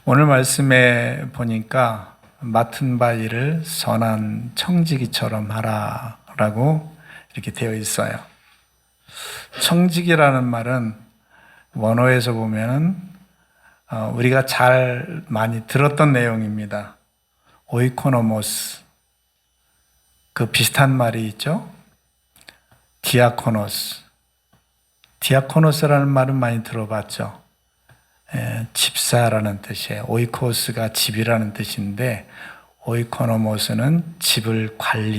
오늘 말씀에 보니까 맡은 바 일을 선한 청지기처럼 하라라고 이렇게 되어 있어요. 청지기라는 말은 원어에서 보면은 우리가 잘 많이 들었던 내용입니다. 오이코노모스, 그 비슷한 말이 있죠. 디아코노스. 디아코노스라는 말은 많이 들어봤죠. 집사라는 뜻이에요. 오이코스가 집이라는 뜻인데 오이코노모스는 집을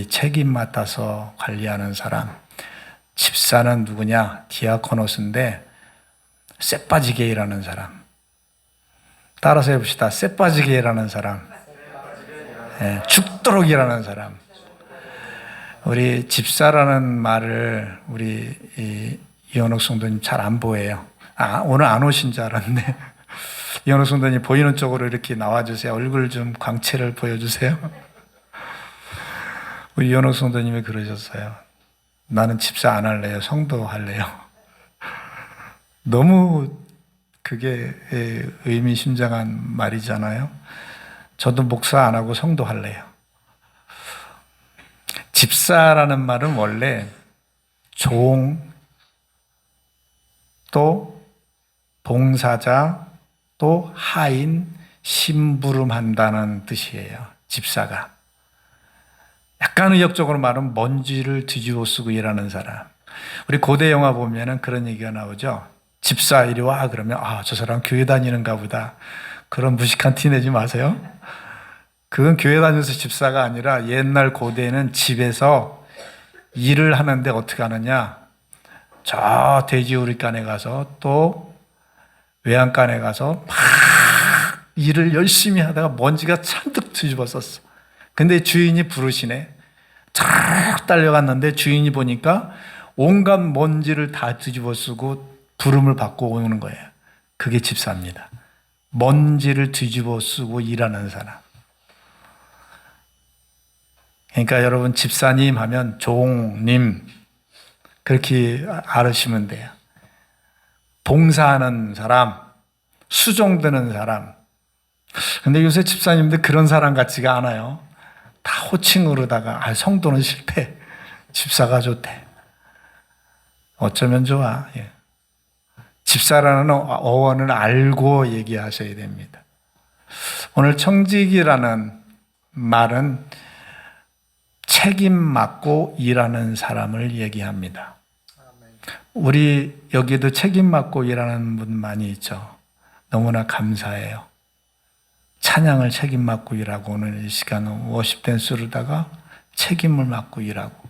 책임 맡아서 관리하는 사람. 집사는 누구냐? 디아코노스인데 쎄빠지게 일하는 사람. 따라서 해봅시다. 쎄빠지게 일하는 사람. 죽도록 일하는 사람. 우리 집사라는 말을 우리 이현옥 성도님 잘 안 보여요. 오늘 안 오신 줄 알았네. 이현옥 성도님 보이는 쪽으로 이렇게 나와주세요. 얼굴 좀 광채를 보여주세요. 우리 이현옥 성도님이 그러셨어요. 나는 집사 안 할래요. 성도 할래요. 너무 그게 의미심장한 말이잖아요. 저도 목사 안 하고 성도 할래요. 집사라는 말은 원래 종, 또 봉사자, 또 하인, 심부름한다는 뜻이에요. 집사가. 약간 의역적으로 말하면 먼지를 뒤집어 쓰고 일하는 사람. 우리 고대 영화 보면은 그런 얘기가 나오죠. 집사 이리 와 그러면 저 사람 교회 다니는가 보다. 그런 무식한 티 내지 마세요. 그건 교회 다니면서 집사가 아니라 옛날 고대에는 집에서 일을 하는데 어떻게 하느냐. 저 돼지우리간에 가서 또 외양간에 가서 막 일을 열심히 하다가 먼지가 잔뜩 뒤집어 썼어. 근데 주인이 부르시네. 쫙 달려갔는데 주인이 보니까 온갖 먼지를 다 뒤집어 쓰고 부름을 받고 오는 거예요. 그게 집사입니다. 먼지를 뒤집어 쓰고 일하는 사람. 그러니까 여러분 집사님 하면 종님 그렇게 알으시면 돼요. 봉사하는 사람, 수종드는 사람. 근데 요새 집사님들 그런 사람 같지가 않아요. 다 호칭으로다가 성도는 실패, 집사가 좋대. 어쩌면 좋아. 집사라는 어원을 알고 얘기하셔야 됩니다. 오늘 청직이라는 말은 책임 맡고 일하는 사람을 얘기합니다. 우리 여기도 책임 맡고 일하는 분 많이 있죠. 너무나 감사해요. 찬양을 책임 맡고 일하고 오늘 이 시간은 워십 댄스로다가 책임을 맡고 일하고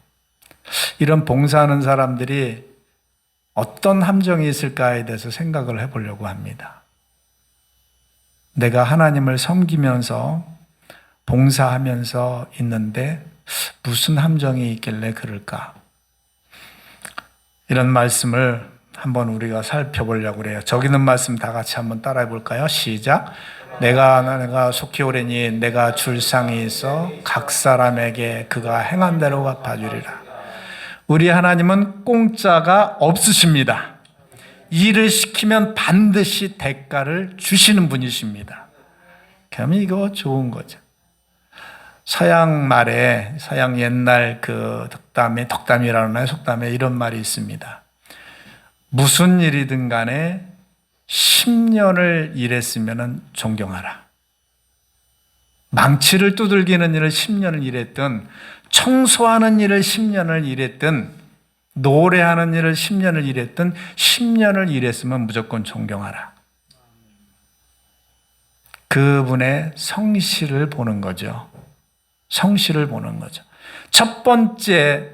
이런 봉사하는 사람들이 어떤 함정이 있을까에 대해서 생각을 해보려고 합니다. 내가 하나님을 섬기면서 봉사하면서 있는데 무슨 함정이 있길래 그럴까? 이런 말씀을 한번 우리가 살펴보려고 그래요. 저기 있는 말씀 다 같이 한번 따라해 볼까요? 시작. 내가 속히 오래니 내가 줄 상이 있어 각 사람에게 그가 행한 대로 갚아주리라. 우리 하나님은 공짜가 없으십니다. 일을 시키면 반드시 대가를 주시는 분이십니다. 그럼 이거 좋은 거죠. 서양 말에 서양 옛날 그 덕담이라는 속담에 이런 말이 있습니다. 무슨 일이든 간에 10년을 일했으면 존경하라. 망치를 두들기는 일을 10년을 일했든 청소하는 일을 10년을 일했든 노래하는 일을 10년을 일했든 10년을 일했으면 무조건 존경하라. 그분의 성실을 보는 거죠. 성실을 보는 거죠. 첫 번째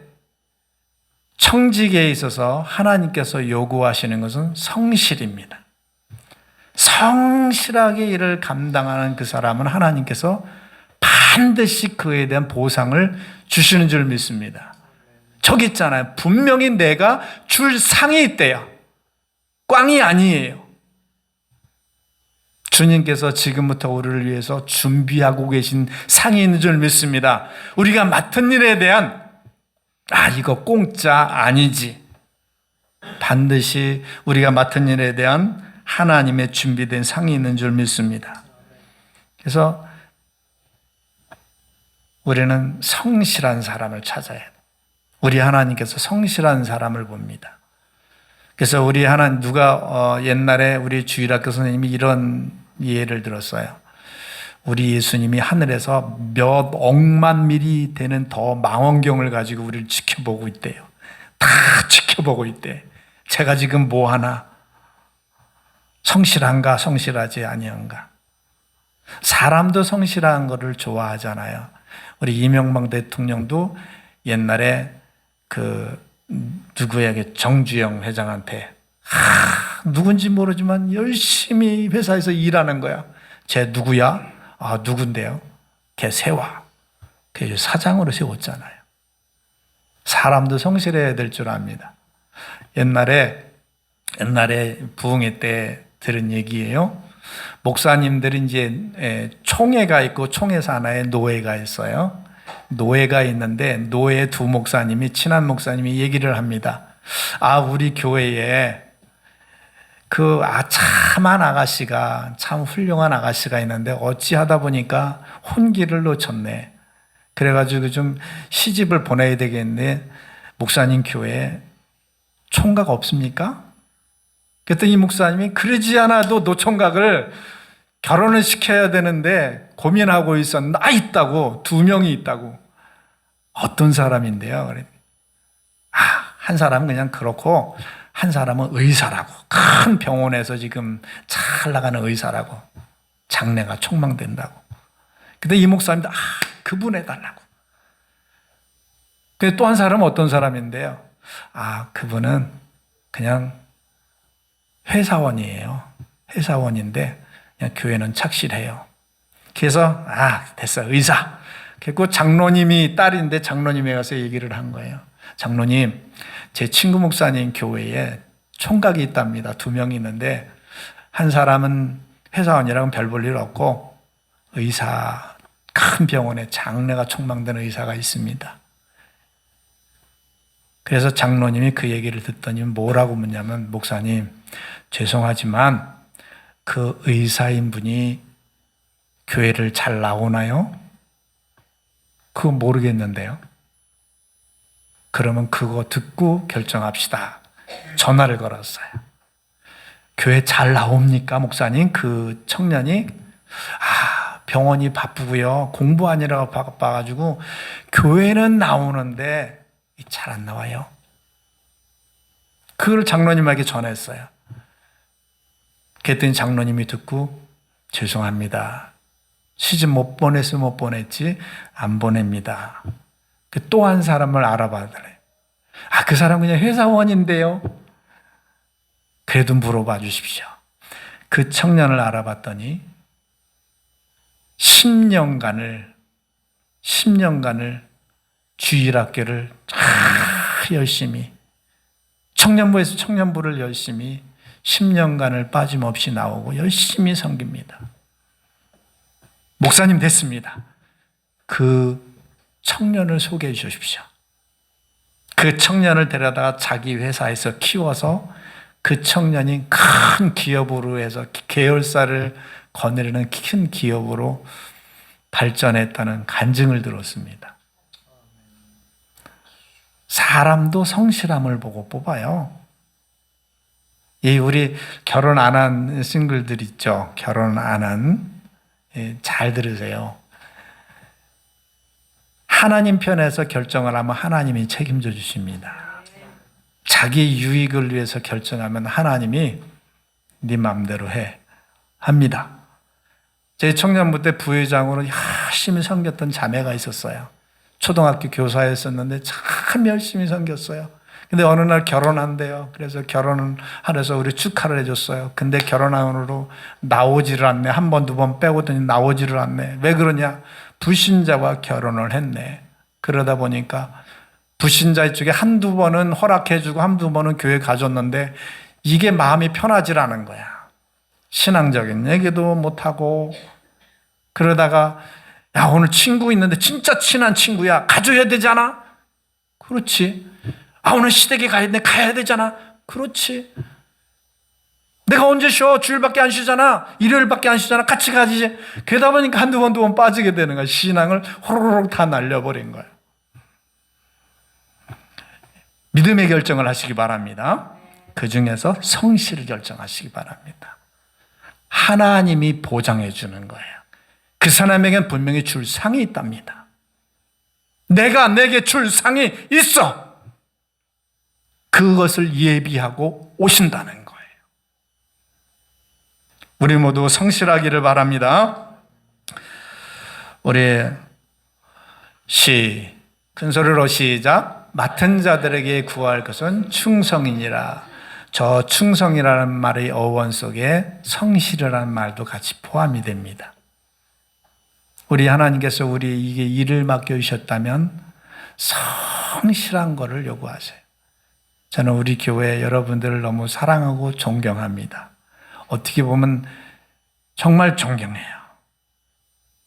청직에 있어서 하나님께서 요구하시는 것은 성실입니다. 성실하게 일을 감당하는 그 사람은 하나님께서 반드시 그에 대한 보상을 주시는 줄 믿습니다. 저기 있잖아요. 분명히 내가 줄 상이 있대요. 꽝이 아니에요. 주님께서 지금부터 우리를 위해서 준비하고 계신 상이 있는 줄 믿습니다. 우리가 맡은 일에 대한 이거 공짜 아니지. 반드시 우리가 맡은 일에 대한 하나님의 준비된 상이 있는 줄 믿습니다. 그래서 우리는 성실한 사람을 찾아야 돼요. 우리 하나님께서 성실한 사람을 봅니다. 그래서 우리 하나님, 옛날에 우리 주일학교 선생님이 이런 예를 들었어요. 우리 예수님이 하늘에서 몇 억만 미리 되는 더 망원경을 가지고 우리를 지켜보고 있대요. 다 지켜보고 있대. 제가 지금 뭐 하나? 성실한가, 성실하지 아니한가? 사람도 성실한 거를 좋아하잖아요. 우리 이명박 대통령도 옛날에 누구에게 정주영 회장한테 누군지 모르지만 열심히 회사에서 일하는 거야. 쟤 누구야? 누군데요? 걔 세워. 걔 사장으로 세웠잖아요. 사람도 성실해야 될 줄 압니다. 옛날에 부흥회 때 들은 얘기예요. 목사님들이 이제 총회가 있고 총회사 하나에 노회가 있어요. 노회가 있는데 노회 두 목사님이, 친한 목사님이 얘기를 합니다. 우리 교회에 참한 아가씨가, 참 훌륭한 아가씨가 있는데 어찌하다 보니까 혼기를 놓쳤네. 그래가지고 좀 시집을 보내야 되겠네. 목사님 교회에 총각 없습니까? 그랬더니 이 목사님이 그러지 않아도 노총각을 결혼을 시켜야 되는데 고민하고 있었는데 있다고, 2명이 있다고. 어떤 사람인데요? 한 사람은 그냥 그렇고 한 사람은 의사라고, 큰 병원에서 지금 잘 나가는 의사라고, 장래가 촉망된다고. 근데 이 목사님도 그분 해달라고. 또 한 사람은 어떤 사람인데요? 그분은 그냥 회사원이에요. 회사원인데 그냥 교회는 착실해요. 그래서 됐어, 의사. 그리고 장로님이 딸인데 장로님에 가서 얘기를 한 거예요. 장로님, 제 친구 목사님 교회에 총각이 있답니다. 2명이 있는데 한 사람은 회사원이라고 별 볼 일 없고 의사, 큰 병원에 장래가 촉망되는 의사가 있습니다. 그래서 장로님이 그 얘기를 듣더니 뭐라고 묻냐면, 목사님, 죄송하지만 그 의사인 분이 교회를 잘 나오나요? 그거 모르겠는데요. 그러면 그거 듣고 결정합시다. 전화를 걸었어요. 교회 잘 나옵니까, 목사님? 그 청년이 병원이 바쁘고요. 공부하느라고 바빠가지고 교회는 나오는데 잘 안 나와요. 그걸 장로님에게 전했어요. 그랬더니 장로님이 듣고 죄송합니다. 시집 못 보냈으면 못 보냈지 안 보냅니다. 또 한 사람을 알아봐더래. 그 사람 그냥 회사원인데요. 그래도 물어봐 주십시오. 그 청년을 알아봤더니 10년간을 주일학교를 열심히, 청년부에서 청년부를 열심히 10년간을 빠짐없이 나오고 열심히 섬깁니다. 목사님 됐습니다. 그 청년을 소개해 주십시오. 그 청년을 데려다가 자기 회사에서 키워서 그 청년이 큰 기업으로 해서 계열사를 거느리는 큰 기업으로 발전했다는 간증을 들었습니다. 사람도 성실함을 보고 뽑아요. 우리 결혼 안 한 싱글들 있죠. 결혼 안 한, 잘 들으세요. 하나님 편에서 결정을 하면 하나님이 책임져 주십니다. 자기 유익을 위해서 결정하면 하나님이 네 마음대로 해 합니다. 제 청년부 때 부회장으로 열심히 섬겼던 자매가 있었어요. 초등학교 교사였었는데 참 열심히 섬겼어요. 근데 어느 날 결혼한대요. 그래서 결혼을 하래서 우리 축하를 해줬어요. 근데 결혼한으로 나오지를 않네. 한 번, 2번 빼고더니 나오지를 않네. 왜 그러냐? 불신자와 결혼을 했네. 그러다 보니까 불신자 쪽에 한두 번은 허락해주고 한두 번은 교회 가줬는데 이게 마음이 편하질 않은 거야. 신앙적인 얘기도 못하고 그러다가 오늘 친구 있는데 진짜 친한 친구야. 가줘야 되잖아. 그렇지. 오늘 시댁에 가야 되잖아. 그렇지. 내가 언제 쉬어? 주일밖에 안 쉬잖아. 일요일밖에 안 쉬잖아. 같이 가지. 그러다 보니까 한두 번, 두 번 빠지게 되는 거야. 신앙을 호로록 다 날려버린 거야. 믿음의 결정을 하시기 바랍니다. 그 중에서 성실을 결정하시기 바랍니다. 하나님이 보장해 주는 거예요. 그 사람에겐 분명히 줄 상이 있답니다. 내게 줄 상이 있어. 그것을 예비하고 오신다는 거예요. 우리 모두 성실하기를 바랍니다. 우리 큰 소리로 시작. 맡은 자들에게 구할 것은 충성이니라. 저 충성이라는 말의 어원 속에 성실이라는 말도 같이 포함이 됩니다. 우리 하나님께서 우리에게 일을 맡겨주셨다면 성실한 것을 요구하세요. 저는 우리 교회 여러분들을 너무 사랑하고 존경합니다. 어떻게 보면 정말 존경해요.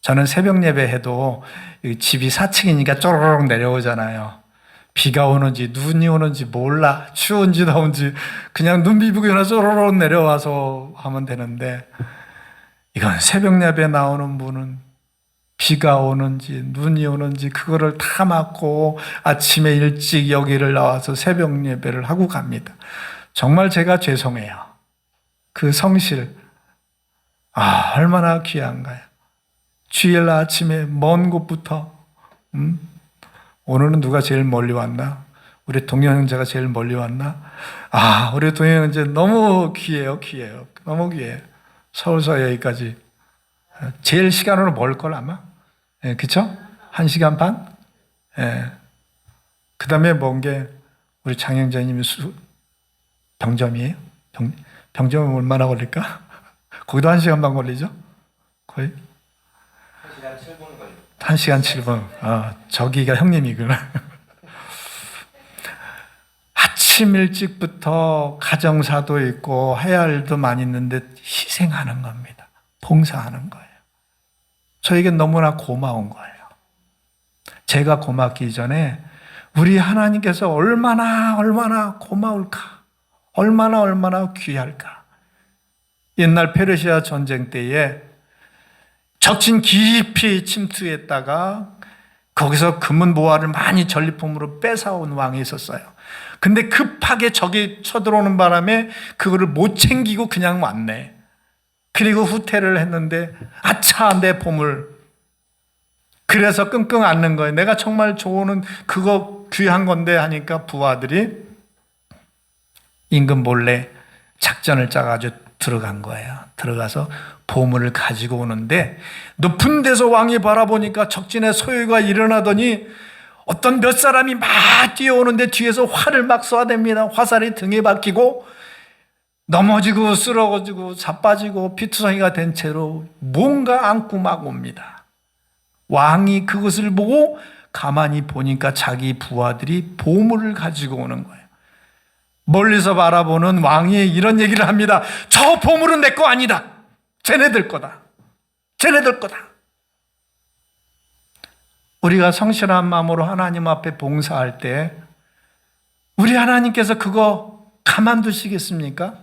저는 새벽 예배 해도 집이 4층이니까 쪼르륵 내려오잖아요. 비가 오는지 눈이 오는지 몰라. 추운지 더운지 그냥 눈 비비고 쪼르륵 내려와서 하면 되는데, 이건 새벽 예배 나오는 분은 비가 오는지 눈이 오는지 그거를 다 맞고 아침에 일찍 여기를 나와서 새벽 예배를 하고 갑니다. 정말 제가 죄송해요. 그 성실, 얼마나 귀한가요? 주일 아침에 먼 곳부터, 오늘은 누가 제일 멀리 왔나? 우리 동현 형제가 제일 멀리 왔나? 우리 동현 형제 너무 귀해요. 너무 귀해요. 서울서 여기까지. 제일 시간으로 멀 걸 아마? 예, 그쵸? 1시간 반? 예. 그 다음에 먼 게 우리 장영자님이 병점이에요? 병점은 얼마나 걸릴까? 거기도 1시간 반 걸리죠? 거의? 1시간 7분 걸려요. 1시간 7분. 저기가 형님이구나. 아침 일찍부터 가정사도 있고 해야 할 일도 많이 있는데 희생하는 겁니다. 봉사하는 거예요. 저에겐 너무나 고마운 거예요. 제가 고맙기 전에 우리 하나님께서 얼마나 고마울까? 얼마나 귀할까? 옛날 페르시아 전쟁 때에 적진 깊이 침투했다가 거기서 금은 보화를 많이 전리품으로 뺏어온 왕이 있었어요. 근데 급하게 적이 쳐들어오는 바람에 그거를 못 챙기고 그냥 왔네. 그리고 후퇴를 했는데 아차 내 보물. 그래서 끙끙 앓는 거예요. 내가 정말 좋은 그거 귀한 건데 하니까 부하들이 임금 몰래 작전을 짜가지고 들어간 거예요. 들어가서 보물을 가지고 오는데 높은 데서 왕이 바라보니까 적진의 소요가 일어나더니 어떤 몇 사람이 막 뛰어오는데 뒤에서 활을 막 쏘아댑니다. 화살이 등에 박히고 넘어지고 쓰러지고 자빠지고 피투성이가 된 채로 뭔가 안고 막 옵니다. 왕이 그것을 보고 가만히 보니까 자기 부하들이 보물을 가지고 오는 거예요. 멀리서 바라보는 왕이 이런 얘기를 합니다. 저 보물은 내 거 아니다. 쟤네들 거다. 우리가 성실한 마음으로 하나님 앞에 봉사할 때 우리 하나님께서 그거 가만두시겠습니까?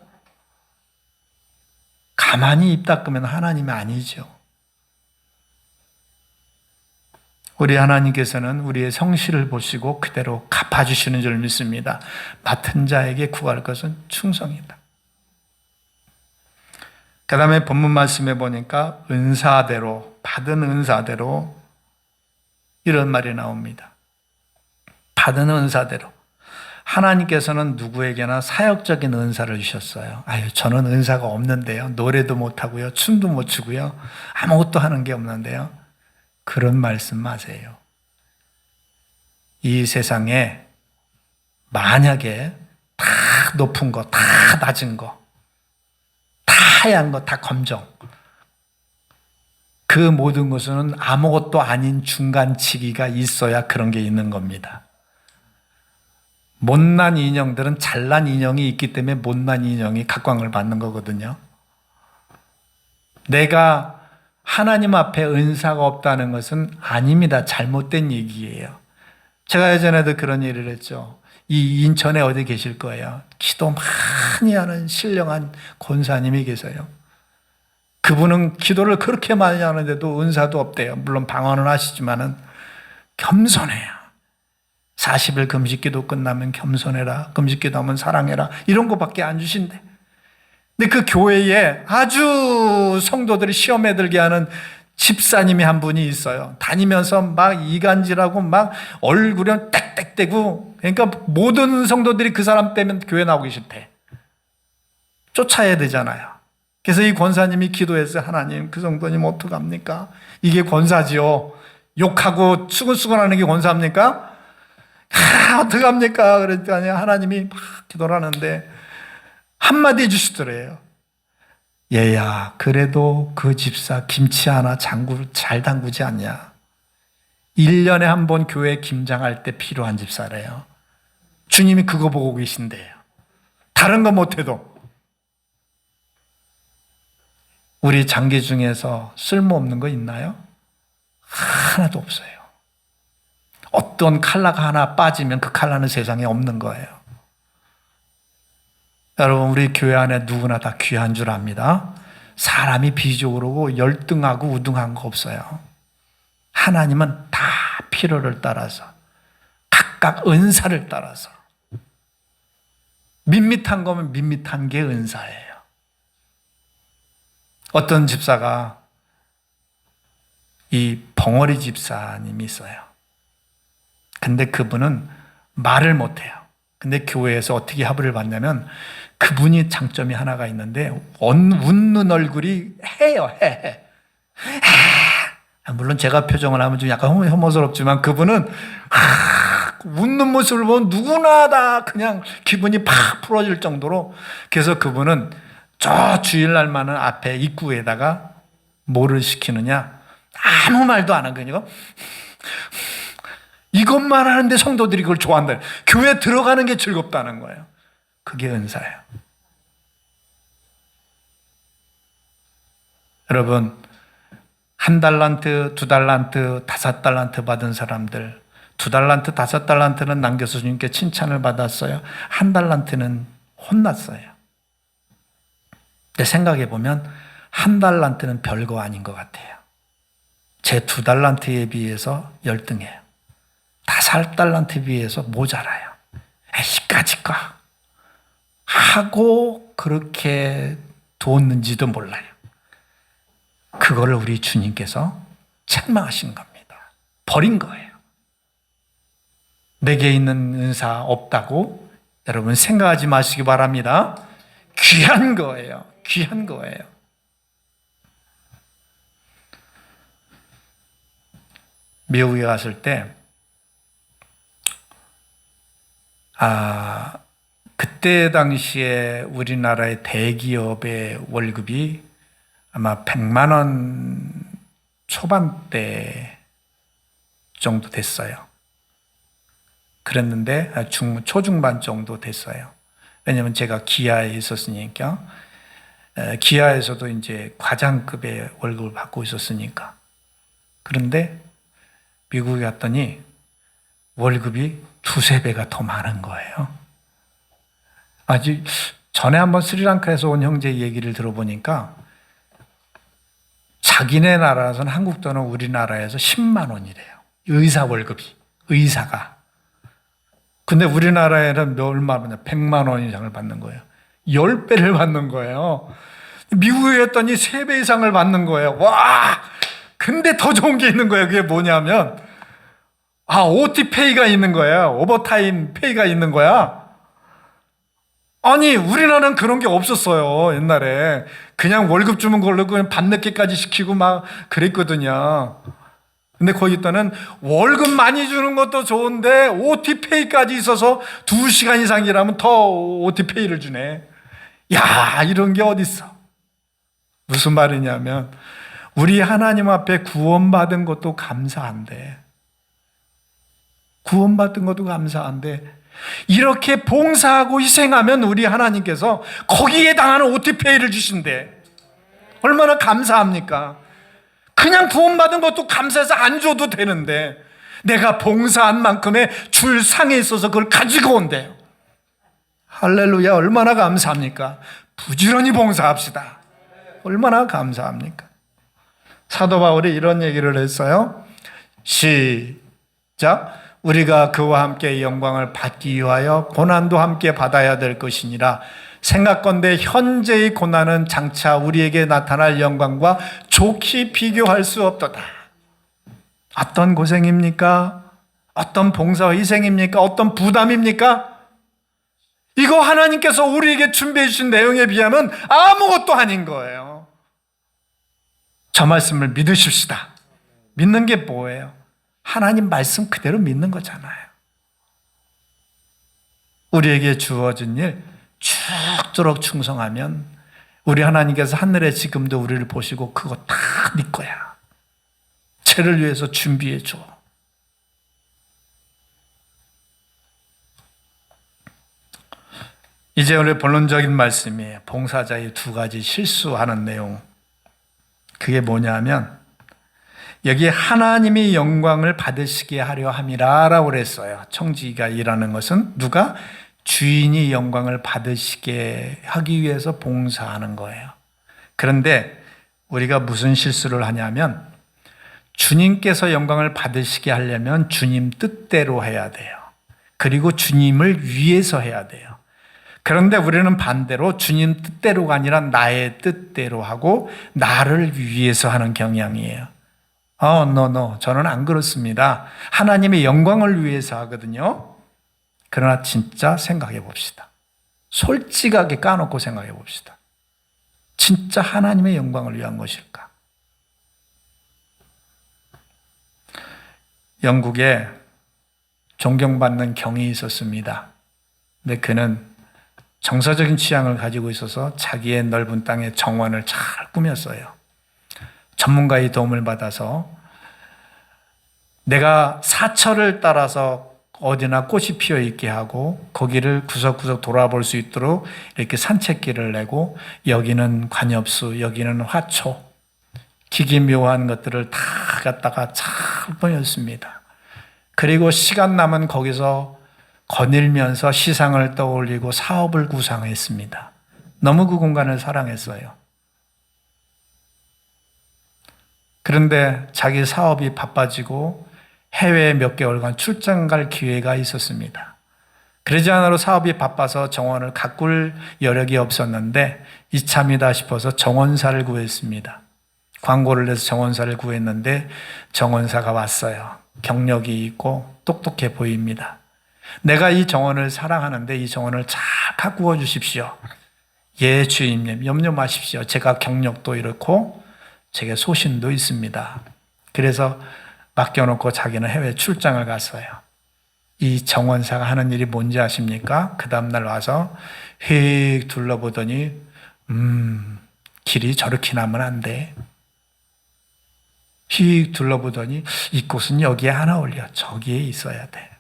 가만히 입 닦으면 하나님이 아니죠. 우리 하나님께서는 우리의 성실을 보시고 그대로 갚아주시는 줄 믿습니다. 맡은 자에게 구할 것은 충성이다. 그 다음에 본문 말씀에 보니까 은사대로, 받은 은사대로 이런 말이 나옵니다. 받은 은사대로. 하나님께서는 누구에게나 사역적인 은사를 주셨어요. 저는 은사가 없는데요. 노래도 못하고요. 춤도 못 추고요. 아무것도 하는 게 없는데요. 그런 말씀 마세요. 이 세상에 만약에 다 높은 거, 다 낮은 거, 다 하얀 거, 다 검정, 그 모든 것은 아무것도 아닌 중간치기가 있어야 그런 게 있는 겁니다. 못난 인형들은 잘난 인형이 있기 때문에 못난 인형이 각광을 받는 거거든요. 내가 하나님 앞에 은사가 없다는 것은 아닙니다. 잘못된 얘기예요. 제가 예전에도 그런 얘기를 했죠. 이 인천에 어디 계실 거예요. 기도 많이 하는 신령한 권사님이 계세요. 그분은 기도를 그렇게 많이 하는데도 은사도 없대요. 물론 방언은 하시지만은 겸손해요. 40일 금식기도 끝나면 겸손해라, 금식기도 하면 사랑해라, 이런 거밖에 안 주신대. 근데 그 교회에 아주 성도들이 시험에 들게 하는 집사님이 한 분이 있어요. 다니면서 막 이간질하고 막 얼굴에 땡땡대고, 그러니까 모든 성도들이 그 사람 때문에 교회 나오기 싫대. 쫓아야 되잖아요. 그래서 이 권사님이 기도했어요. 하나님, 그 성도님 어떡합니까? 이게 권사지요. 욕하고 수근수근하는 게 권사입니까? 어떡합니까? 그랬더니 하나님이 막 기도를 하는데 한마디 해주시더래요. 얘야, 그래도 그 집사 김치 하나 잘 담그지 않냐? 1년에 한 번 교회 김장할 때 필요한 집사래요. 주님이 그거 보고 계신대요. 다른 거 못해도. 우리 장기 중에서 쓸모없는 거 있나요? 하나도 없어요. 어떤 칼라가 하나 빠지면 그 칼라는 세상에 없는 거예요. 여러분, 우리 교회 안에 누구나 다 귀한 줄 압니다. 사람이 비적으로 열등하고 우등한 거 없어요. 하나님은 다 필요를 따라서, 각각 은사를 따라서. 밋밋한 거면 밋밋한 게 은사예요. 어떤 집사가, 이 벙어리 집사님이 있어요. 근데 그분은 말을 못해요. 근데 교회에서 어떻게 합의를 봤냐면, 그분이 장점이 하나가 있는데 웃는 얼굴이 해요. 물론 제가 표정을 하면 좀 약간 혐오스럽지만 그분은 웃는 모습을 보면 누구나 다 그냥 기분이 팍 풀어질 정도로. 그래서 그분은 저 주일날만은 앞에 입구에다가 뭐를 시키느냐, 아무 말도 안 하거든요. 이것만 하는데 성도들이 그걸 좋아한다. 교회 들어가는 게 즐겁다는 거예요. 그게 은사예요. 여러분, 1달란트, 2달란트, 5달란트 받은 사람들, 2달란트, 5달란트는 남겨서 주님께 칭찬을 받았어요. 1달란트는 혼났어요. 근데 생각해 보면 1달란트는 별거 아닌 것 같아요. 제 2달란트에 비해서 열등해요. 5달란트에 비해서 모자라요. 이까짓까 하고 그렇게 뒀는지도 몰라요. 그거를 우리 주님께서 책망하신 겁니다. 버린 거예요. 내게 있는 은사 없다고 여러분 생각하지 마시기 바랍니다. 귀한 거예요. 귀한 거예요. 미국에 갔을 때 그때 당시에 우리나라의 대기업의 월급이 아마 100만 원 초반대 정도 됐어요. 그랬는데 초중반 정도 됐어요. 왜냐하면 제가 기아에 있었으니까, 기아에서도 이제 과장급의 월급을 받고 있었으니까. 그런데 미국에 갔더니 월급이 2~3배가 더 많은 거예요. 아주 전에 한번 스리랑카에서 온 형제 얘기를 들어보니까 자기네 나라에서는, 한국 돈은 우리나라에서 10만 원이래요. 의사 월급이, 의사가. 근데 우리나라에는 얼마 받냐? 100만 원 이상을 받는 거예요. 10배를 받는 거예요. 미국에 갔더니 3배 이상을 받는 거예요. 와! 근데 더 좋은 게 있는 거예요. 그게 뭐냐면 OT 페이가 있는 거예요. 오버타임 페이가 있는 거야. 아니, 우리나라는 그런 게 없었어요. 옛날에 그냥 월급 주면 걸로 그냥 밤늦게까지 시키고 막 그랬거든요. 근데 거기 있다는 월급 많이 주는 것도 좋은데 OT 페이까지 있어서 2시간 이상 일하면 더 OT 페이를 주네. 야, 이런 게 어딨어. 무슨 말이냐면 우리 하나님 앞에 구원받은 것도 감사한데, 구원받은 것도 감사한데 이렇게 봉사하고 희생하면 우리 하나님께서 거기에 당하는 OT페이를 주신대. 얼마나 감사합니까? 그냥 구원받은 것도 감사해서 안 줘도 되는데 내가 봉사한 만큼의 줄상에 있어서 그걸 가지고 온대요. 할렐루야, 얼마나 감사합니까? 부지런히 봉사합시다. 얼마나 감사합니까? 사도 바울이 이런 얘기를 했어요. 시작. 우리가 그와 함께 영광을 받기 위하여 고난도 함께 받아야 될 것이니라. 생각건대 현재의 고난은 장차 우리에게 나타날 영광과 좋게 비교할 수 없도다. 어떤 고생입니까? 어떤 봉사 희생입니까? 어떤 부담입니까? 이거 하나님께서 우리에게 준비해 주신 내용에 비하면 아무것도 아닌 거예요. 저 말씀을 믿으십시다. 믿는 게 뭐예요? 하나님 말씀 그대로 믿는 거잖아요. 우리에게 주어진 일 죽도록 충성하면 우리 하나님께서 하늘에 지금도 우리를 보시고 그거 다 네 거야. 죄를 위해서 준비해 줘. 이제 오늘 본론적인 말씀이에요. 봉사자의 두 가지 실수하는 내용. 그게 뭐냐면 여기에 하나님이 영광을 받으시게 하려 함이라 라고 그랬어요. 청지기가 일하는 것은 누가? 주인이 영광을 받으시게 하기 위해서 봉사하는 거예요. 그런데 우리가 무슨 실수를 하냐면 주님께서 영광을 받으시게 하려면 주님 뜻대로 해야 돼요. 그리고 주님을 위해서 해야 돼요. 그런데 우리는 반대로 주님 뜻대로가 아니라 나의 뜻대로 하고 나를 위해서 하는 경향이에요. no. 저는 안 그렇습니다. 하나님의 영광을 위해서 하거든요. 그러나 진짜 생각해 봅시다. 솔직하게 까놓고 생각해 봅시다. 진짜 하나님의 영광을 위한 것일까? 영국에 존경받는 경이 있었습니다. 근데 그는 정서적인 취향을 가지고 있어서 자기의 넓은 땅에 정원을 잘 꾸몄어요. 전문가의 도움을 받아서 내가 사철을 따라서 어디나 꽃이 피어 있게 하고 거기를 구석구석 돌아볼 수 있도록 이렇게 산책길을 내고 여기는 관엽수, 여기는 화초, 기기묘한 것들을 다 갖다가 잘 보였습니다. 그리고 시간 남은 거기서 거닐면서 시상을 떠올리고 사업을 구상했습니다. 너무 그 공간을 사랑했어요. 그런데 자기 사업이 바빠지고 해외에 몇 개월간 출장 갈 기회가 있었습니다. 그러지 않아도 사업이 바빠서 정원을 가꿀 여력이 없었는데 이참이다 싶어서 정원사를 구했습니다. 광고를 내서 정원사를 구했는데 정원사가 왔어요. 경력이 있고 똑똑해 보입니다. 내가 이 정원을 사랑하는데 이 정원을 잘 가꾸어 주십시오. 예, 주임님, 염려 마십시오. 제가 경력도 이렇고 제게 소신도 있습니다. 그래서 맡겨놓고 자기는 해외 출장을 갔어요. 이 정원사가 하는 일이 뭔지 아십니까? 그 다음날 와서 휙 둘러보더니 길이 저렇게 나면 안 돼. 휙 둘러보더니 이 꽃은 여기에 하나 올려. 저기에 있어야 돼.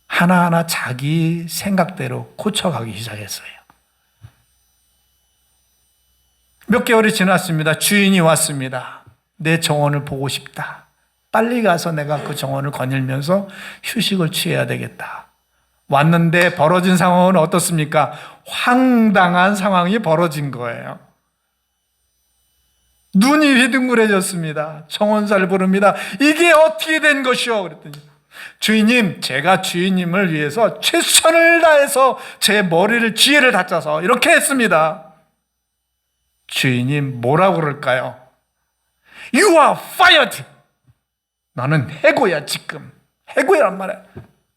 하나하나 자기 생각대로 고쳐가기 시작했어요. 몇 개월이 지났습니다. 주인이 왔습니다. 내 정원을 보고 싶다. 빨리 가서 내가 그 정원을 거닐면서 휴식을 취해야 되겠다. 왔는데 벌어진 상황은 어떻습니까? 황당한 상황이 벌어진 거예요. 눈이 휘둥그레졌습니다. 정원사를 부릅니다. 이게 어떻게 된 것이오? 그랬더니 주인님, 제가 주인님을 위해서 최선을 다해서 제 머리를 지혜를 다짜서 이렇게 했습니다. 주인님 뭐라고 그럴까요? You are fired. 나는 해고야 지금. 해고란 말이야.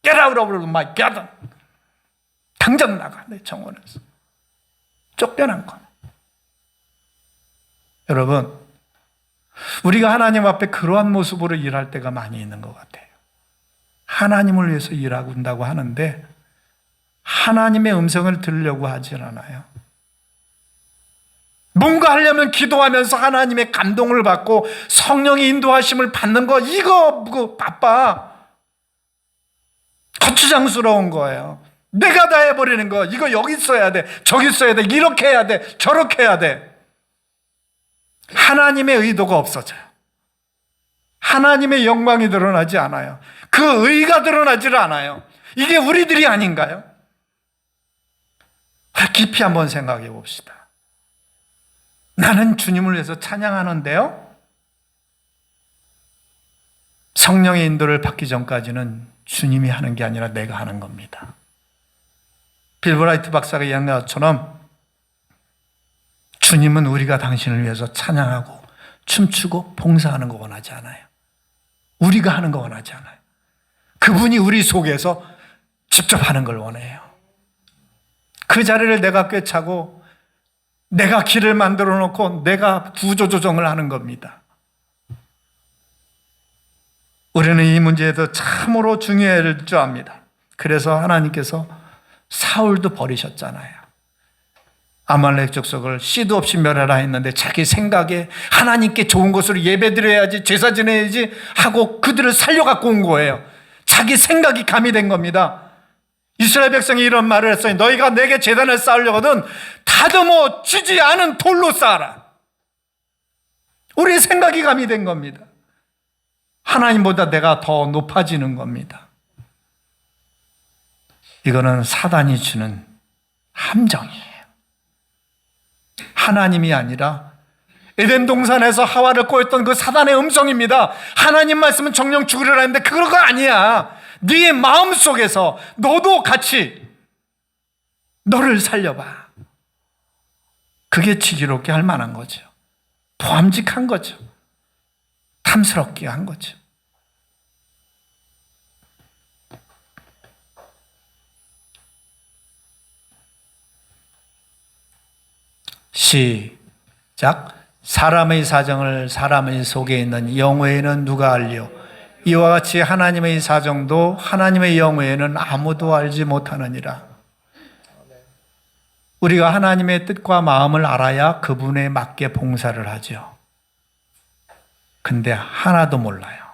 Get out of my garden. 당장 나가 내 정원에서. 쫓겨난 거야. 여러분, 우리가 하나님 앞에 그러한 모습으로 일할 때가 많이 있는 것 같아요. 하나님을 위해서 일하고 한다고 하는데 하나님의 음성을 들으려고 하질 않아요. 뭔가 하려면 기도하면서 하나님의 감동을 받고 성령의 인도하심을 받는 거 이거 바빠. 거추장스러운 거예요. 내가 다 해버리는 거. 이거 여기 있어야 돼. 저기 있어야 돼. 이렇게 해야 돼. 저렇게 해야 돼. 하나님의 의도가 없어져요. 하나님의 영광이 드러나지 않아요. 그 의가 드러나지를 않아요. 이게 우리들이 아닌가요? 깊이 한번 생각해 봅시다. 나는 주님을 위해서 찬양하는데요, 성령의 인도를 받기 전까지는 주님이 하는 게 아니라 내가 하는 겁니다. 빌 브라이트 박사가 이야기한 것처럼 주님은 우리가 당신을 위해서 찬양하고 춤추고 봉사하는 거 원하지 않아요. 우리가 하는 거 원하지 않아요. 그분이 우리 속에서 직접 하는 걸 원해요. 그 자리를 내가 꿰차고 내가 길을 만들어 놓고 내가 구조조정을 하는 겁니다. 우리는 이 문제에도 참으로 중요할 줄 압니다. 그래서 하나님께서 사울도 버리셨잖아요. 아말렉 족속을 씨도 없이 멸하라 했는데 자기 생각에 하나님께 좋은 것으로 예배드려야지, 제사 지내야지 하고 그들을 살려갖고 온 거예요. 자기 생각이 가미된 겁니다. 이스라엘 백성이 이런 말을 했어요. 너희가 내게 제단을 쌓으려거든 다듬어 지지 않은 돌로 쌓아라. 우리의 생각이 가미된 겁니다. 하나님보다 내가 더 높아지는 겁니다. 이거는 사단이 주는 함정이에요. 하나님이 아니라 에덴 동산에서 하와를 꼬였던 그 사단의 음성입니다. 하나님 말씀은 정령 죽으리라 했는데 그거 아니야. 네 마음속에서 너도 같이 너를 살려봐. 그게 지혜롭게 할 만한 거죠. 보암직한 거죠. 탐스럽게 한 거죠. 시작. 사람의 사정을 사람의 속에 있는 영 외에는 누가 알리요? 이와 같이 하나님의 사정도 하나님의 영 외에는 아무도 알지 못하느니라. 우리가 하나님의 뜻과 마음을 알아야 그분에 맞게 봉사를 하죠. 근데 하나도 몰라요.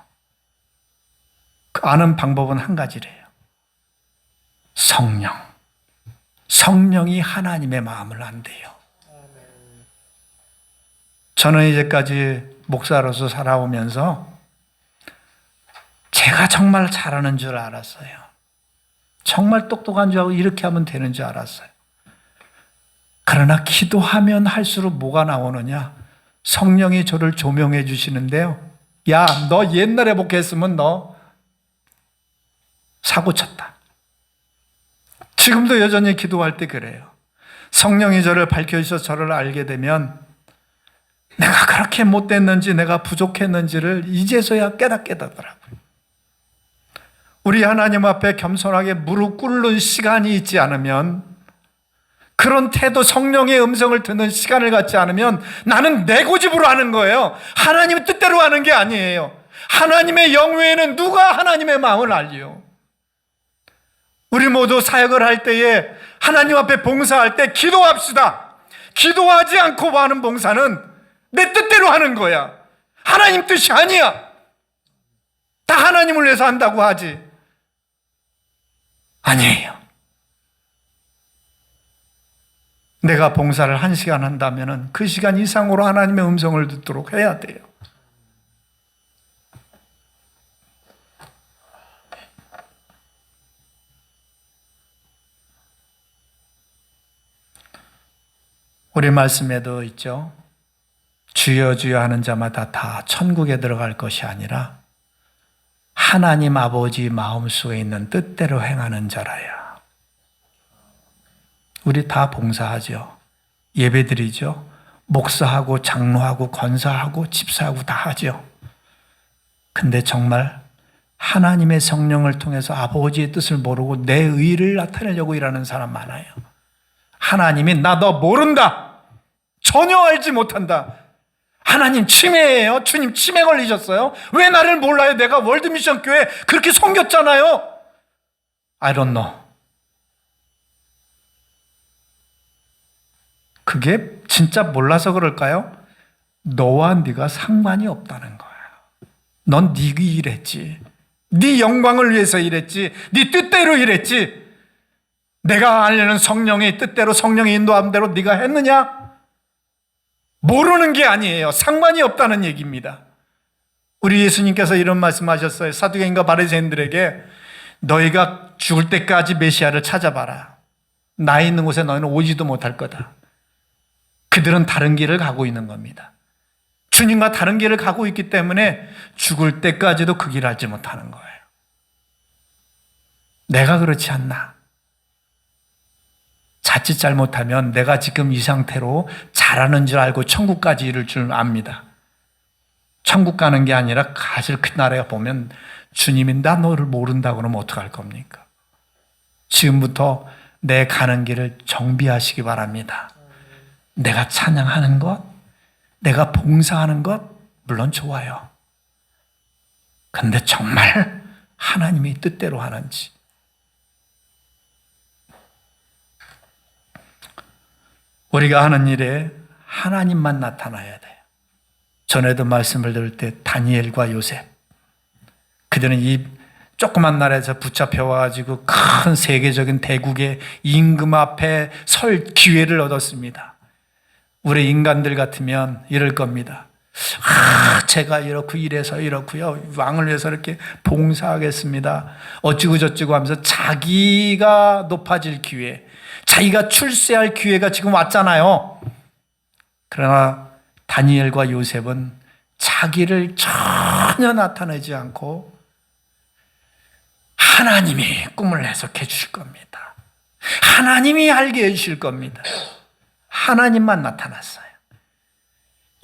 아는 방법은 한 가지래요. 성령. 성령이 하나님의 마음을 안대요. 저는 이제까지 목사로서 살아오면서 제가 정말 잘하는 줄 알았어요. 정말 똑똑한 줄 알고 이렇게 하면 되는 줄 알았어요. 그러나 기도하면 할수록 뭐가 나오느냐? 성령이 저를 조명해 주시는데요. 야, 너 옛날에 복했으면 너 사고 쳤다. 지금도 여전히 기도할 때 그래요. 성령이 저를 밝혀주셔서 저를 알게 되면 내가 그렇게 못됐는지 내가 부족했는지를 이제서야 깨닫게 되더라고요. 우리 하나님 앞에 겸손하게 무릎 꿇는 시간이 있지 않으면, 그런 태도, 성령의 음성을 듣는 시간을 갖지 않으면 나는 내 고집으로 하는 거예요. 하나님의 뜻대로 하는 게 아니에요. 하나님의 영 외에는 누가 하나님의 마음을 알리요? 우리 모두 사역을 할 때에 하나님 앞에 봉사할 때 기도합시다. 기도하지 않고 하는 봉사는 내 뜻대로 하는 거야. 하나님 뜻이 아니야. 다 하나님을 위해서 한다고 하지. 아니에요. 내가 봉사를 1시간 한다면 그 시간 이상으로 하나님의 음성을 듣도록 해야 돼요. 우리 말씀에도 있죠. 주여 주여 하는 자마다 다 천국에 들어갈 것이 아니라 하나님 아버지 마음속에 있는 뜻대로 행하는 자라야. 우리 다 봉사하죠. 예배드리죠. 목사하고 장로하고 권사하고 집사하고 다 하죠. 근데 정말 하나님의 성령을 통해서 아버지의 뜻을 모르고 내 의를 나타내려고 일하는 사람 많아요. 하나님이 나 너 모른다. 전혀 알지 못한다. 하나님 치매예요. 주님 치매 걸리셨어요. 왜 나를 몰라요? 내가 월드미션 교회 그렇게 섬겼잖아요. I don't know. 그게 진짜 몰라서 그럴까요? 너와 네가 상관이 없다는 거야. 넌 네 일했지. 네 영광을 위해서 일했지. 네 뜻대로 일했지. 내가 알려는 성령의 뜻대로 성령의 인도함 대로 네가 했느냐? 모르는 게 아니에요. 상관이 없다는 얘기입니다. 우리 예수님께서 이런 말씀하셨어요. 사두개인과 바리새인들에게 너희가 죽을 때까지 메시아를 찾아봐라. 나 있는 곳에 너희는 오지도 못할 거다. 그들은 다른 길을 가고 있는 겁니다. 주님과 다른 길을 가고 있기 때문에 죽을 때까지도 그 길을 알지 못하는 거예요. 내가 그렇지 않나? 자칫 잘못하면 내가 지금 이 상태로 잘하는 줄 알고 천국까지 이를 줄 압니다. 천국 가는 게 아니라 사실 그날에 보면 주님이 나 너를 모른다고 그러면 어떡할 겁니까? 지금부터 내 가는 길을 정비하시기 바랍니다. 내가 찬양하는 것, 내가 봉사하는 것 물론 좋아요. 근데 정말 하나님이 뜻대로 하는지. 우리가 하는 일에 하나님만 나타나야 돼요. 전에도 말씀을 들을 때 다니엘과 요셉, 그들은 이 조그만 나라에서 붙잡혀와가지고 큰 세계적인 대국의 임금 앞에 설 기회를 얻었습니다. 우리 인간들 같으면 이럴 겁니다. 제가 이렇고 이래서 이렇고요. 왕을 위해서 이렇게 봉사하겠습니다. 어찌고 저찌고 하면서 자기가 높아질 기회, 자기가 출세할 기회가 지금 왔잖아요. 그러나 다니엘과 요셉은 자기를 전혀 나타내지 않고 하나님이 꿈을 해석해 주실 겁니다. 하나님이 알게 해주실 겁니다. 하나님만 나타났어요.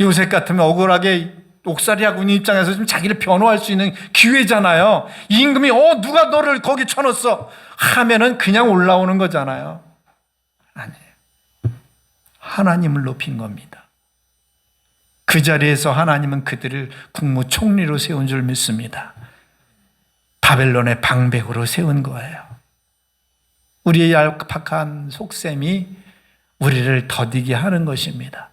요셉 같으면 억울하게 옥살이하고 있는 입장에서 좀 자기를 변호할 수 있는 기회잖아요. 임금이 누가 너를 거기 쳐넣었어 하면은 그냥 올라오는 거잖아요. 아니에요. 하나님을 높인 겁니다. 그 자리에서 하나님은 그들을 국무총리로 세운 줄 믿습니다. 바벨론의 방백으로 세운 거예요. 우리의 얄팍한 속셈이 우리를 더디게 하는 것입니다.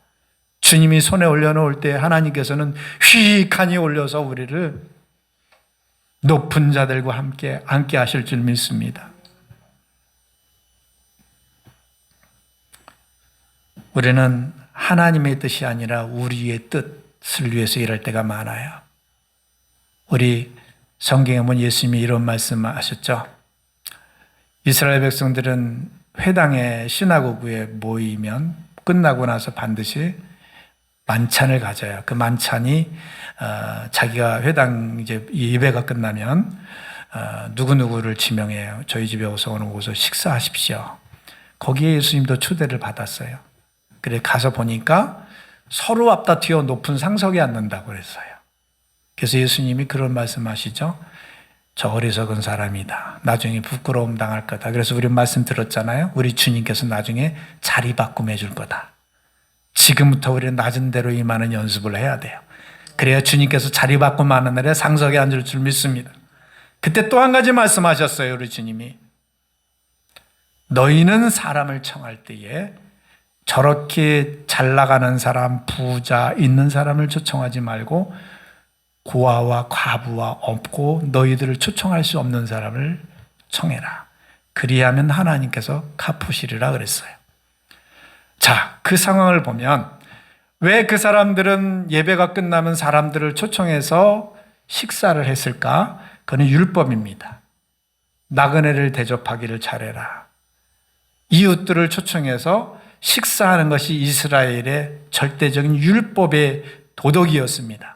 주님이 손에 올려놓을 때 하나님께서는 휘익하니 올려서 우리를 높은 자들과 함께 앉게 하실 줄 믿습니다. 우리는 하나님의 뜻이 아니라 우리의 뜻을 위해서 일할 때가 많아요. 우리 성경에 보면 예수님이 이런 말씀하셨죠. 이스라엘 백성들은 회당에 시나고그에 모이면 끝나고 나서 반드시 만찬을 가져요. 그 만찬이 자기가 회당 이제 예배가 끝나면 누구누구를 지명해요. 저희 집에 어서 오셔서 식사하십시오. 거기에 예수님도 초대를 받았어요. 그래 가서 보니까 서로 앞다투어 높은 상석에 앉는다고 그랬어요. 그래서 예수님이 그런 말씀하시죠. 저 어리석은 사람이다. 나중에 부끄러움 당할 거다. 그래서 우리 말씀 들었잖아요. 우리 주님께서 나중에 자리 바꿈 해줄 거다. 지금부터 우리는 낮은 데로 임하는 연습을 해야 돼요. 그래야 주님께서 자리 바꿈 하는 날에 상석에 앉을 줄 믿습니다. 그때 또 한 가지 말씀하셨어요. 우리 주님이. 너희는 사람을 청할 때에 저렇게 잘 나가는 사람, 부자, 있는 사람을 초청하지 말고 고아와 과부와 없고 너희들을 초청할 수 없는 사람을 청해라. 그리하면 하나님께서 갚으시리라 그랬어요. 자, 그 상황을 보면 왜 그 사람들은 예배가 끝나면 사람들을 초청해서 식사를 했을까? 그건 율법입니다. 나그네를 대접하기를 잘해라. 이웃들을 초청해서 식사하는 것이 이스라엘의 절대적인 율법의 도덕이었습니다.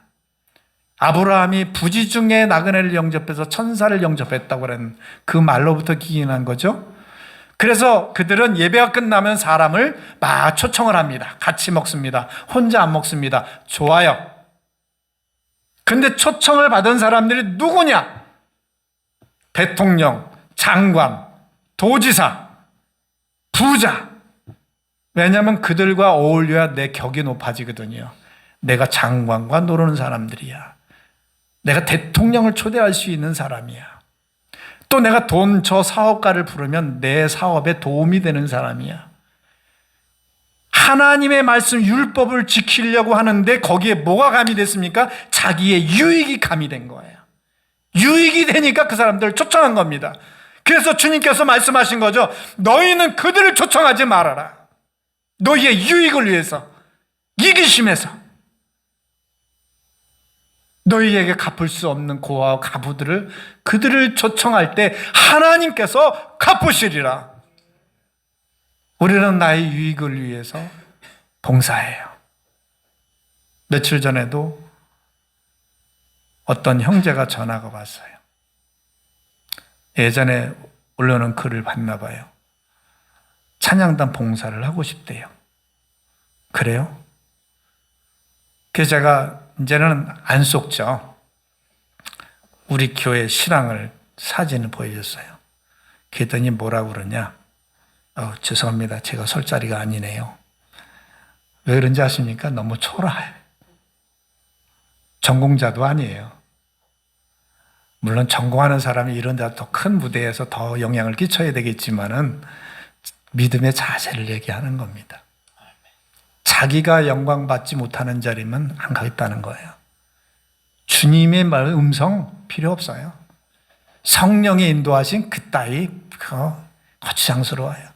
아브라함이 부지 중에 나그네를 영접해서 천사를 영접했다고 하는 그 말로부터 기인한 거죠. 그래서 그들은 예배가 끝나면 사람을 막 초청을 합니다. 같이 먹습니다. 혼자 안 먹습니다. 좋아요. 근데 초청을 받은 사람들이 누구냐? 대통령, 장관, 도지사, 부자. 왜냐하면 그들과 어울려야 내 격이 높아지거든요. 내가 장관과 노르는 사람들이야. 내가 대통령을 초대할 수 있는 사람이야. 또 내가 저 사업가를 부르면 내 사업에 도움이 되는 사람이야. 하나님의 말씀 율법을 지키려고 하는데 거기에 뭐가 가미됐습니까? 자기의 유익이 가미된 거예요. 유익이 되니까 그 사람들을 초청한 겁니다. 그래서 주님께서 말씀하신 거죠. 너희는 그들을 초청하지 말아라. 너희의 유익을 위해서, 이기심에서. 너희에게 갚을 수 없는 고아와 가부들을 그들을 초청할 때 하나님께서 갚으시리라. 우리는 나의 유익을 위해서 봉사해요. 며칠 전에도 어떤 형제가 전화가 왔어요. 예전에 올려놓은 글을 봤나 봐요. 찬양단 봉사를 하고 싶대요. 그래요? 그래서 제가 이제는 안 속죠. 우리 교회 신앙을 사진을 보여줬어요. 그랬더니 뭐라고 그러냐? 죄송합니다. 제가 설 자리가 아니네요. 왜 그런지 아십니까? 너무 초라해. 전공자도 아니에요. 물론 전공하는 사람이 이런 데 더 큰 무대에서 더 영향을 끼쳐야 되겠지만은 믿음의 자세를 얘기하는 겁니다. 자기가 영광 받지 못하는 자리면 안 가겠다는 거예요. 주님의 말 음성 필요 없어요. 성령의 인도하신 그 따위 그거 거추장스러워요.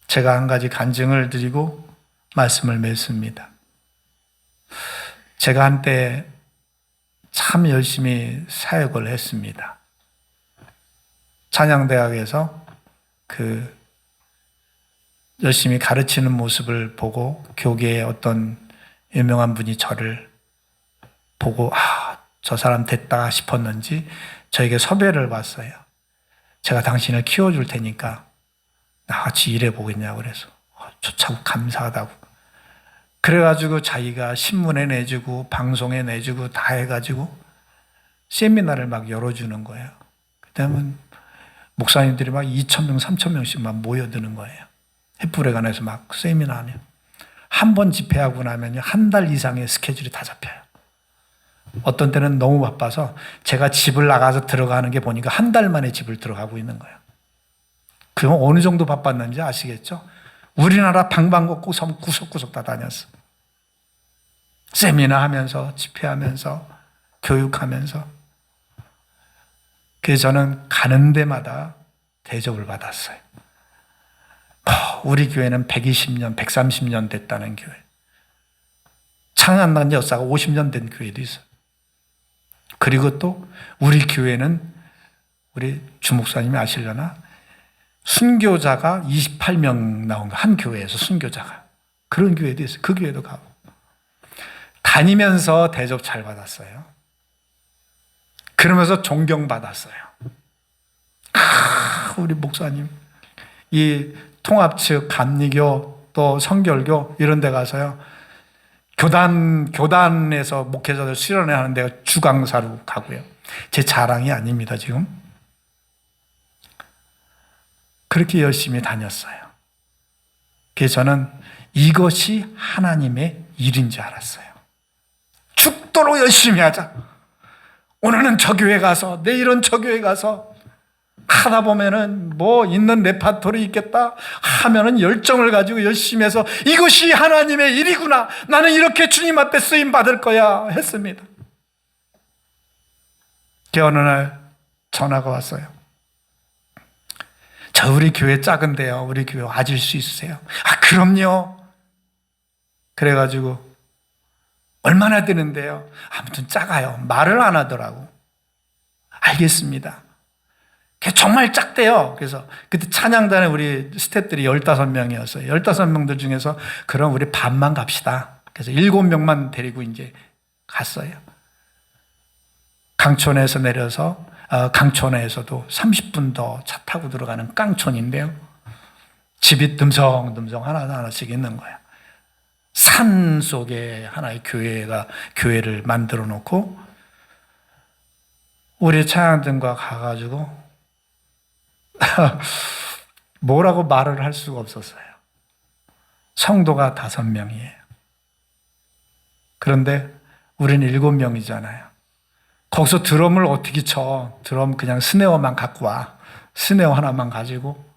제가 한 가지 간증을 드리고 말씀을 맺습니다. 제가 한때 참 열심히 사역을 했습니다. 찬양대학에서 열심히 가르치는 모습을 보고 교계의 어떤 유명한 분이 저를 보고 저 사람 됐다 싶었는지 저에게 섭외를 왔어요. 제가 당신을 키워줄 테니까 나같이 일해보겠냐고 그래서 좋다고 감사하다고. 그래가지고 자기가 신문에 내주고 방송에 내주고 다 해가지고 세미나를 막 열어주는 거예요. 그다음에 목사님들이 막 2,000명, 3,000명씩 막 모여드는 거예요. 햇불에 관해서 막 세미나 하면 한 번 집회하고 나면 한 달 이상의 스케줄이 다 잡혀요. 어떤 때는 너무 바빠서 제가 집을 나가서 들어가는 게 보니까 한 달 만에 집을 들어가고 있는 거예요. 그럼 어느 정도 바빴는지 아시겠죠? 우리나라 방방곡곡 섬 구석구석 다 다녔어. 세미나 하면서 집회하면서 교육하면서. 그래서 저는 가는 데마다 대접을 받았어요. 우리 교회는 120년, 130년 됐다는 교회. 창안난 역사가 50년 된 교회도 있어요. 그리고 또 우리 교회는 우리 주목사님이 아시려나? 순교자가 28명 나온 거, 한 교회에서 순교자가. 그런 교회도 있어요. 그 교회도 가고. 다니면서 대접 잘 받았어요. 그러면서 존경받았어요. 우리 목사님. 이 통합 측, 감리교, 또 성결교 이런 데 가서요. 교단에서 목회자들 수련회 하는 데가 주강사로 가고요. 제 자랑이 아닙니다, 지금. 그렇게 열심히 다녔어요. 그래서 저는 이것이 하나님의 일인 줄 알았어요. 죽도록 열심히 하자. 오늘은 저 교회 가서, 내일은 저 교회 가서, 하다 보면은 뭐 있는 레파토리 있겠다 하면은 열정을 가지고 열심히 해서 이것이 하나님의 일이구나. 나는 이렇게 주님 앞에 쓰임 받을 거야 했습니다. 어느 날 전화가 왔어요. 저 우리 교회 작은데요. 우리 교회 와줄 수 있으세요? 그럼요. 그래가지고 얼마나 되는데요? 아무튼 작아요. 말을 안 하더라고. 알겠습니다. 정말 작대요. 그래서 그때 찬양단에 우리 스태프들이 15명이었어요. 15명들 중에서 그럼 우리 반만 갑시다. 그래서 7명만 데리고 이제 갔어요. 강촌에서 내려서 강촌에서도 30분 더 차 타고 들어가는 깡촌인데요. 집이 듬성듬성 하나씩 있는 거예요. 산 속에 하나의 교회를 만들어 놓고 우리 찬양단과 가가지고 뭐라고 말을 할 수가 없었어요. 성도가 5명이에요. 그런데 우리는 7명이잖아요. 거기서 드럼을 어떻게 쳐? 드럼 그냥 스네어만 갖고 와. 스네어 하나만 가지고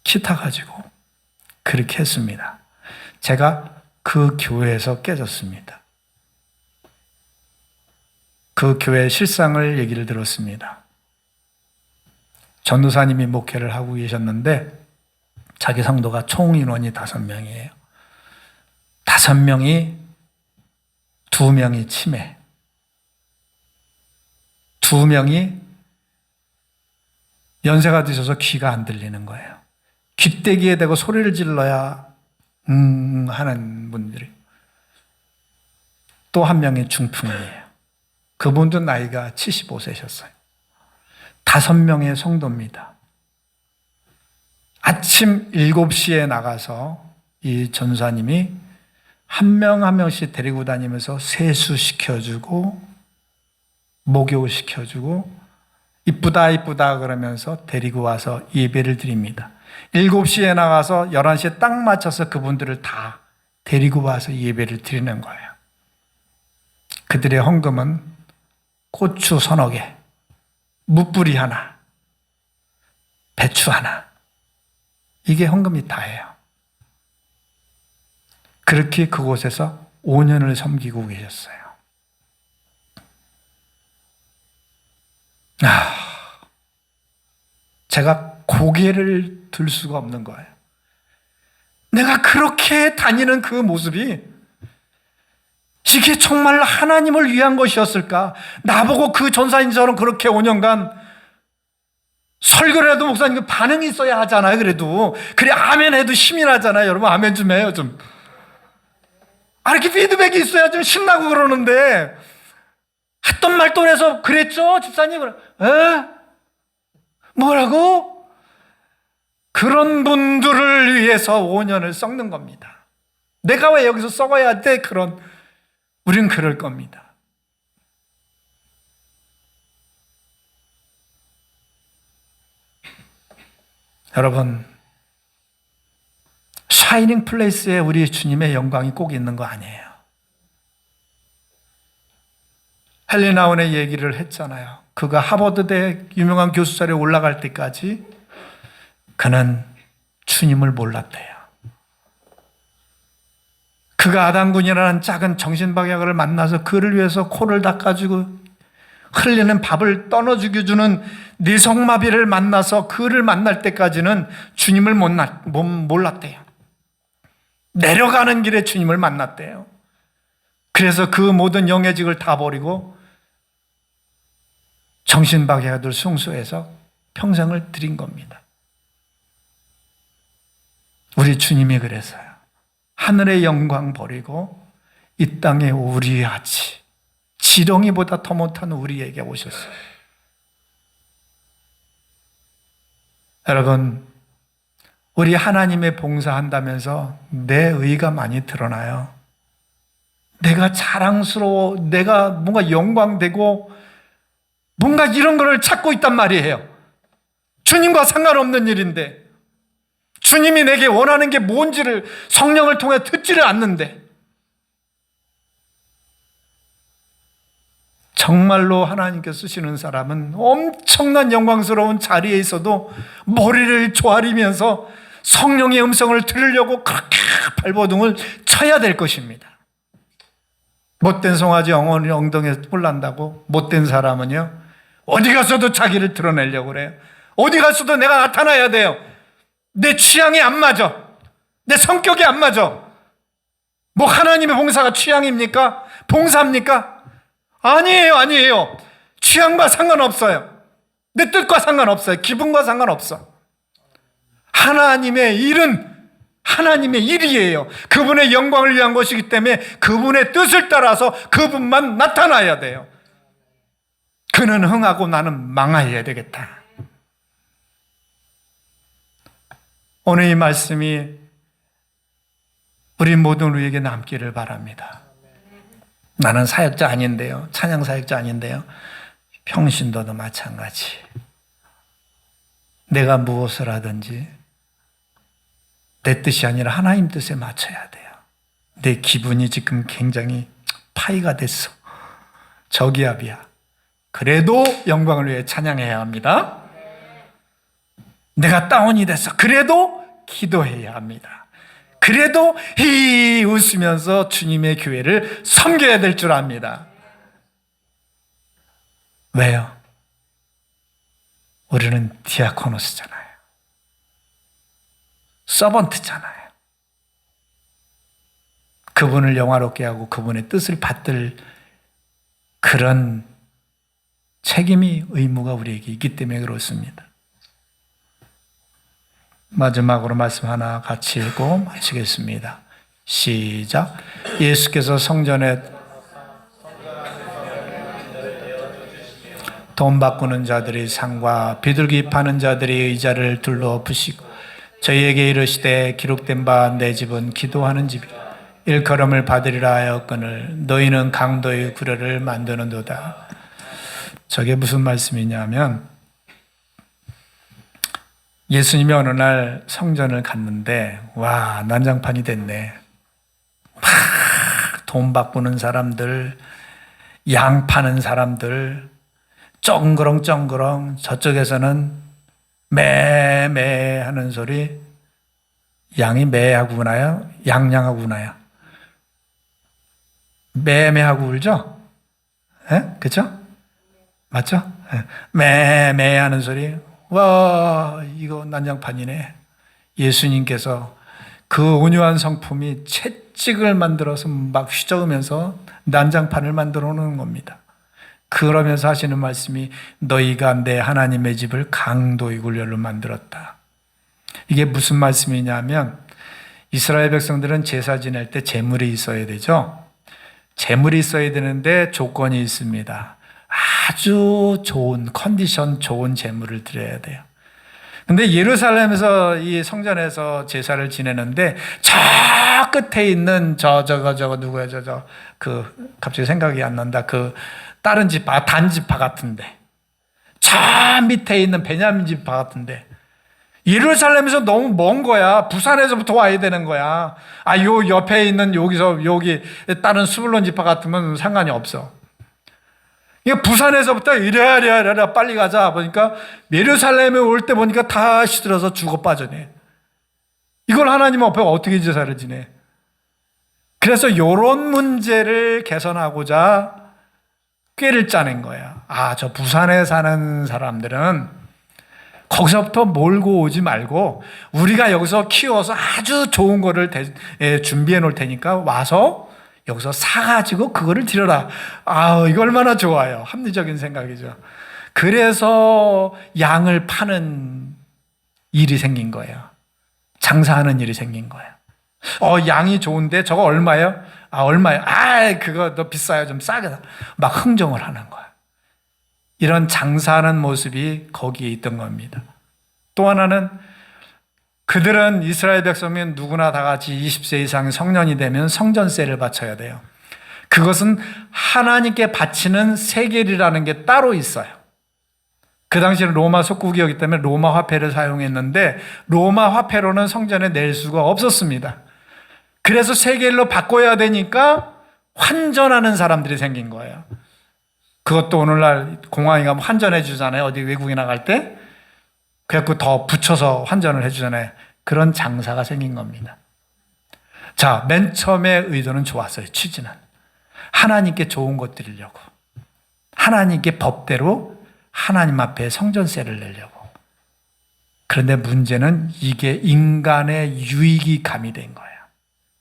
기타 가지고 그렇게 했습니다. 제가 그 교회에서 깨졌습니다. 그 교회 실상을 얘기를 들었습니다. 전도사님이 목회를 하고 계셨는데 자기 성도가 총 인원이 5명이에요. 5명이 2명이 치매, 2명이 연세가 드셔서 귀가 안 들리는 거예요. 귀때기에 대고 소리를 질러야 하는 분들이. 또 1명이 중풍이에요. 그분도 나이가 75세셨어요. 5명의 성도입니다. 아침 7시에 나가서 이 전사님이 한 명 한 명씩 데리고 다니면서 세수시켜주고 목욕시켜주고 이쁘다 이쁘다 그러면서 데리고 와서 예배를 드립니다. 7시에 나가서 11시에 딱 맞춰서 그분들을 다 데리고 와서 예배를 드리는 거예요. 그들의 헌금은 고추 3개, 무뿌리 하나, 배추 하나, 이게 헌금이 다예요. 그렇게 그곳에서 5년을 섬기고 계셨어요. 제가 고개를 들 수가 없는 거예요. 내가 그렇게 다니는 그 모습이 이게 정말 하나님을 위한 것이었을까? 나보고 그 전사님처럼 그렇게 5년간 설교를 해도 목사님 반응이 있어야 하잖아요. 그래도 그래 아멘 해도 힘이 나잖아요. 여러분 아멘 좀 해요 좀. 이렇게 피드백이 있어야 좀 신나고 그러는데 했던 말 또 해서 그랬죠 집사님? 뭐라고? 그런 분들을 위해서 5년을 썩는 겁니다. 내가 왜 여기서 썩어야 돼? 우린 그럴 겁니다. 여러분, 샤이닝 플레이스에 우리 주님의 영광이 꼭 있는 거 아니에요. 헨리 나운의 얘기를 했잖아요. 그가 하버드대 유명한 교수 자리에 올라갈 때까지 그는 주님을 몰랐대요. 그가 아담군이라는 작은 정신박약을 만나서 그를 위해서 코를 닦아주고 흘리는 밥을 떠너 죽여주는 뇌성마비를 만나서 그를 만날 때까지는 주님을 몰랐대요. 내려가는 길에 주님을 만났대요. 그래서 그 모든 영예직을 다 버리고 정신박약을 숭수해서 평생을 드린 겁니다. 우리 주님이 그래서요. 하늘의 영광 버리고 이 땅에 우리같이 지렁이보다 더 못한 우리에게 오셨어요. 여러분, 우리 하나님의 봉사한다면서 내 의가 많이 드러나요. 내가 자랑스러워, 내가 뭔가 영광되고 뭔가 이런 거를 찾고 있단 말이에요. 주님과 상관없는 일인데 주님이 내게 원하는 게 뭔지를 성령을 통해 듣지를 않는데 정말로 하나님께서 쓰시는 사람은 엄청난 영광스러운 자리에 있어도 머리를 조아리면서 성령의 음성을 들으려고 그렇게 발버둥을 쳐야 될 것입니다. 못된 송아지 엉덩이에 뿔 난다고 못된 사람은요 어디 가서도 자기를 드러내려고 그래요. 어디 가서도 내가 나타나야 돼요. 내 취향이 안 맞아. 내 성격이 안 맞아. 뭐 하나님의 봉사가 취향입니까? 봉사입니까? 아니에요. 취향과 상관없어요. 내 뜻과 상관없어요. 기분과 상관없어. 하나님의 일은 하나님의 일이에요. 그분의 영광을 위한 것이기 때문에 그분의 뜻을 따라서 그분만 나타나야 돼요. 그는 흥하고 나는 망해야 되겠다. 오늘 이 말씀이 우리 모든 우리에게 남기를 바랍니다. 나는 사역자 아닌데요. 찬양 사역자 아닌데요. 평신도도 마찬가지. 내가 무엇을 하든지 내 뜻이 아니라 하나님 뜻에 맞춰야 돼요. 내 기분이 지금 굉장히 파이가 됐어. 저기압이야. 그래도 영광을 위해 찬양해야 합니다. 내가 다운이 됐어. 그래도 기도해야 합니다. 그래도 히 웃으면서 주님의 교회를 섬겨야 될 줄 압니다. 왜요? 우리는 디아코노스잖아요. 서번트잖아요. 그분을 영화롭게 하고 그분의 뜻을 받들 그런 책임이 의무가 우리에게 있기 때문에 그렇습니다. 마지막으로 말씀 하나 같이 읽고 마치겠습니다. 시작. 예수께서 성전에 돈 바꾸는 자들의 상과 비둘기 파는 자들의 의자를 둘러부시고 저희에게 이르시되 기록된 바 내 집은 기도하는 집이라 일컬음을 받으리라 하였거늘 너희는 강도의 구려를 만드는도다. 저게 무슨 말씀이냐면 예수님이 어느 날 성전을 갔는데 와 난장판이 됐네. 막 돈 바꾸는 사람들, 양 파는 사람들, 쩡그렁쩡그렁, 저쪽에서는 매매 하는 소리. 양이 매하고 우나요? 양양하고 우나요? 매매하고 울죠? 예? 그죠? 맞죠? 예. 매매 하는 소리. 와, 이거 난장판이네. 예수님께서 그 온유한 성품이 채찍을 만들어서 막 휘저으면서 난장판을 만들어 놓는 겁니다. 그러면서 하시는 말씀이 너희가 내 하나님의 집을 강도의 굴려로 만들었다. 이게 무슨 말씀이냐면 이스라엘 백성들은 제사 지낼 때 제물이 있어야 되죠. 제물이 있어야 되는데 조건이 있습니다. 아주 좋은 컨디션 좋은 제물을 드려야 돼요. 근데 예루살렘에서 이 성전에서 제사를 지내는데 저 끝에 있는 저거 누구야 그 갑자기 생각이 안 난다. 그 다른 지파 단지파 같은데 저 밑에 있는 베냐민 지파 같은데 예루살렘에서 너무 먼 거야. 부산에서부터 와야 되는 거야. 요 옆에 있는 여기 다른 스불론 지파 같으면 상관이 없어. 이게 부산에서부터 이래야 빨리 가자 보니까 예루살렘에 올 때 보니까 다 시들어서 죽어 빠져네. 이걸 하나님 앞에 어떻게 제사를 지내? 그래서 이런 문제를 개선하고자 꾀를 짜낸 거야. 저 부산에 사는 사람들은 거기서부터 몰고 오지 말고 우리가 여기서 키워서 아주 좋은 거를 준비해 놓을 테니까 와서 여기서 사가지고 그거를 드려라. 이거 얼마나 좋아요. 합리적인 생각이죠. 그래서 양을 파는 일이 생긴 거예요. 장사하는 일이 생긴 거예요. 양이 좋은데 저거 얼마예요? 얼마예요? 그거 너 비싸요. 좀 싸게 사. 막 흥정을 하는 거예요. 이런 장사하는 모습이 거기에 있던 겁니다. 또 하나는 그들은 이스라엘 백성이면 누구나 다 같이 20세 이상의 성년이 되면 성전세를 바쳐야 돼요. 그것은 하나님께 바치는 세겔이라는 게 따로 있어요. 그 당시에는 로마 속국이었기 때문에 로마 화폐를 사용했는데 로마 화폐로는 성전에 낼 수가 없었습니다. 그래서 세겔로 바꿔야 되니까 환전하는 사람들이 생긴 거예요. 그것도 오늘날 공항에 가면 환전해 주잖아요. 어디 외국에 나갈 때. 그래갖고 더 붙여서 환전을 해주잖아요. 그런 장사가 생긴 겁니다. 자, 맨 처음에 의도는 좋았어요. 취지는. 하나님께 좋은 것 드리려고. 하나님께 법대로 하나님 앞에 성전세를 내려고. 그런데 문제는 이게 인간의 유익이 가미된 거예요.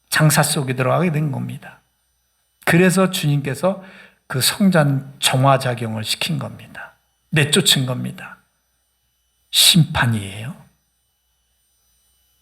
장사 속에 들어가게 된 겁니다. 그래서 주님께서 그 성전 정화작용을 시킨 겁니다. 내쫓은 겁니다. 심판이에요.